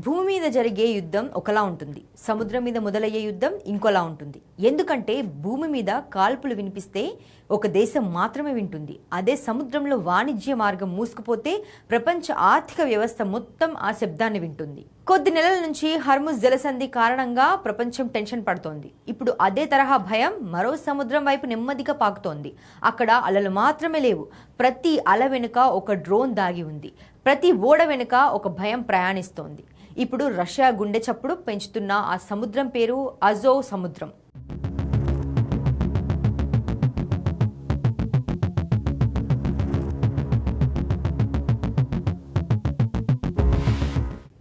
భూమి మీద జరిగే యుద్ధం ఒకలా ఉంటుంది, సముద్రం మీద మొదలయ్యే యుద్ధం ఇంకోలా ఉంటుంది. ఎందుకంటే భూమి మీద కాల్పులు వినిపిస్తే ఒక దేశం మాత్రమే వింటుంది. అదే సముద్రంలో వాణిజ్య మార్గం మూసుకుపోతే ప్రపంచ ఆర్థిక వ్యవస్థ మొత్తం ఆ శబ్దాన్ని వింటుంది. కొద్ది నెలల నుంచి హర్ముజ్ జలసంధి కారణంగా ప్రపంచం టెన్షన్ పడుతోంది. ఇప్పుడు అదే తరహా భయం మరో సముద్రం వైపు నెమ్మదిగా పాకుతోంది. అక్కడ అలలు మాత్రమే లేవు, ప్రతి అల వెనుక ఒక డ్రోన్ దాగి ఉంది, ప్రతి ఓడ వెనుక ఒక భయం ప్రయాణిస్తోంది. ఇప్పుడు రష్యా గుండె చప్పుడు పెంచుతున్న ఆ సముద్రం పేరు అజోవ్ సముద్రం.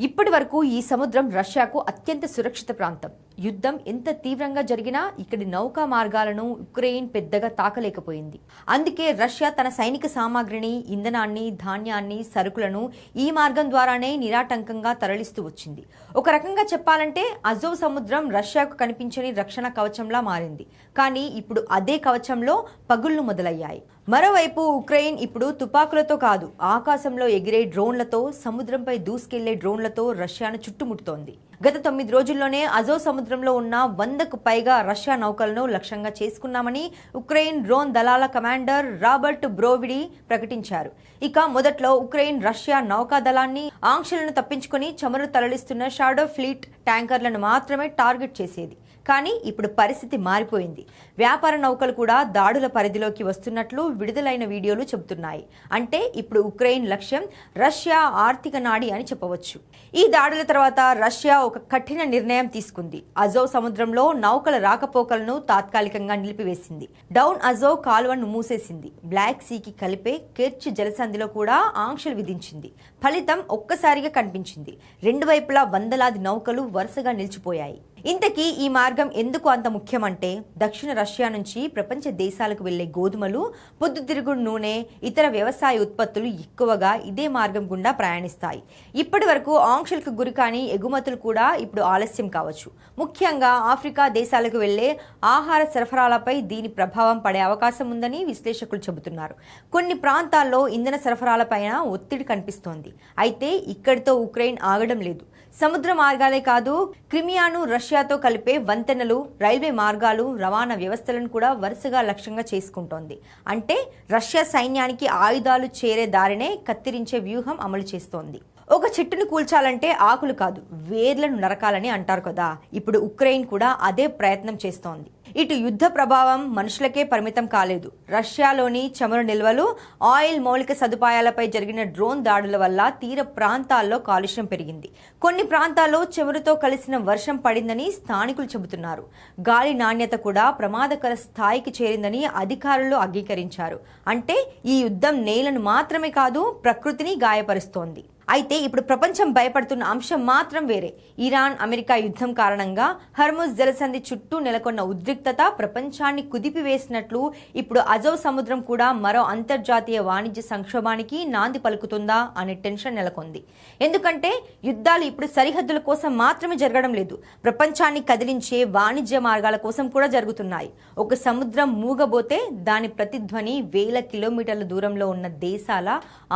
ఇప్పటి వరకు ఈ సముద్రం రష్యాకు అత్యంత సురక్షిత ప్రాంతం. యుద్ధం ఎంత తీవ్రంగా జరిగినా ఇక్కడి నౌకా మార్గాలను ఉక్రెయిన్ పెద్దగా తాకలేకపోయింది. అందుకే రష్యా తన సైనిక సామాగ్రిని, ఇంధనాన్ని, ధాన్యాన్ని, సరుకులను ఈ మార్గం ద్వారానే నిరాటంకంగా తరలిస్తూ వచ్చింది. ఒక రకంగా చెప్పాలంటే అజోవ్ సముద్రం రష్యాకు కనిపించని రక్షణ కవచంలా మారింది. కానీ ఇప్పుడు అదే కవచంలో పగుళ్లు మొదలయ్యాయి. మరోవైపు ఉక్రెయిన్ ఇప్పుడు తుపాకులతో కాదు, ఆకాశంలో ఎగిరే డ్రోన్లతో, సముద్రంపై దూసుకెళ్లే డ్రోన్లతో రష్యాను చుట్టుముడుతోంది. గత 9 రోజుల్లోనే అజోవ్ సముద్రంలో ఉన్న 100కు పైగా రష్యా నౌకలను లక్ష్యంగా చేసుకున్నామని ఉక్రెయిన్ డ్రోన్ దళాల కమాండర్ రాబర్ట్ బ్రోవిడి ప్రకటించారు. ఇక మొదట్లో ఉక్రెయిన్ రష్యా నౌకా దళాన్ని ఆంక్షలను తప్పించుకుని చమురు తరలిస్తున్న షాడో ఫ్లీట్ ట్యాంకర్లను మాత్రమే టార్గెట్ చేసేది. కానీ ఇప్పుడు పరిస్థితి మారిపోయింది. వ్యాపార నౌకలు కూడా దాడుల పరిధిలోకి వస్తున్నట్లు విడుదలైన వీడియోలు చెబుతున్నాయి. అంటే ఇప్పుడు ఉక్రెయిన్ లక్ష్యం రష్యా ఆర్థిక నాడి అని చెప్పవచ్చు. ఈ దాడుల తర్వాత రష్యా ఒక కఠిన నిర్ణయం తీసుకుంది. అజోవ్ సముద్రంలో నౌకల రాకపోకలను తాత్కాలికంగా నిలిపివేసింది. డౌన్ అజోవ్ కాలువను మూసేసింది. బ్లాక్ సీకి కలిపే కెర్చ్ జలసంధిలో కూడా ఆంక్షలు విధించింది. ఫలితం ఒక్కసారిగా కనిపించింది. రెండు వైపులా వందలాది నౌకలు వరుసగా నిలిచిపోయాయి. ఇంతకీ ఈ మార్గం ఎందుకు అంత ముఖ్యమంటే, దక్షిణ రష్యా నుంచి ప్రపంచ దేశాలకు వెళ్లే గోధుమలు, పొద్దుతిరుగుడు నూనె, ఇతర వ్యవసాయ ఉత్పత్తులు ఎక్కువగా ఇదే మార్గం గుండా ప్రయాణిస్తాయి. ఇప్పటి వరకు ఆంక్షలకు గురికాని ఎగుమతులు కూడా ఇప్పుడు ఆలస్యం కావచ్చు. ముఖ్యంగా ఆఫ్రికా దేశాలకు వెళ్లే ఆహార సరఫరాలపై దీని ప్రభావం పడే అవకాశం ఉందని విశ్లేషకులు చెబుతున్నారు. కొన్ని ప్రాంతాల్లో ఇంధన సరఫరాలపైన ఒత్తిడి కనిపిస్తోంది. అయితే ఇక్కడితో ఉక్రెయిన్ ఆగడం లేదు. సముద్ర మార్గాలే కాదు, క్రిమియాను రష్యాతో కలిపే వంతెనలు, రైల్వే మార్గాలు, రవాణా వ్యవస్థలను కూడా వరుసగా లక్ష్యంగా చేసుకుంటోంది. అంటే రష్యా సైన్యానికి ఆయుధాలు చేరే దారినే కత్తిరించే వ్యూహం అమలు చేస్తోంది. ఒక చెట్టును కూల్చాలంటే ఆకులు కాదు, వేర్లను నరకాలని అంటారు కదా. ఇప్పుడు ఉక్రెయిన్ కూడా అదే ప్రయత్నం చేస్తోంది. ఇటు యుద్ధ ప్రభావం మనుషులకే పరిమితం కాలేదు. రష్యాలోని చమురు నిల్వలు, ఆయిల్ మౌలిక సదుపాయాలపై జరిగిన డ్రోన్ దాడుల వల్ల తీర ప్రాంతాల్లో కాలుష్యం పెరిగింది. కొన్ని ప్రాంతాల్లో చమురుతో కలిసిన వర్షం పడిందని స్థానికులు చెబుతున్నారు. గాలి నాణ్యత కూడా ప్రమాదకర స్థాయికి చేరిందని అధికారులు అంగీకరించారు. అంటే ఈ యుద్ధం నేలను మాత్రమే కాదు, ప్రకృతిని గాయపరుస్తోంది. అయితే ఇప్పుడు ప్రపంచం భయపడుతున్న అంశం మాత్రం వేరే. ఇరాన్ అమెరికా యుద్ధం కారణంగా హర్ముజ్ జలసంధి చుట్టూ నెలకొన్న ఉద్రిక్తత ప్రపంచాన్ని కుదిపివేసినట్లు ఇప్పుడు అజోవ్ సముద్రం కూడా మరో అంతర్జాతీయ వాణిజ్య సంక్షోభానికి నాంది పలుకుతుందా అనే టెన్షన్ నెలకొంది. ఎందుకంటే యుద్ధాలు ఇప్పుడు సరిహద్దుల కోసం మాత్రమే జరగడం లేదు, ప్రపంచాన్ని కదిలించే వాణిజ్య మార్గాల కోసం కూడా జరుగుతున్నాయి. ఒక సముద్రం మూగబోతే దాని ప్రతిధ్వని వేల కిలోమీటర్ల దూరంలో ఉన్న దేశాల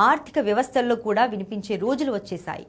ఆర్థిక వ్యవస్థల్లో కూడా వినిపించే రోజులు వచ్చేశాయి.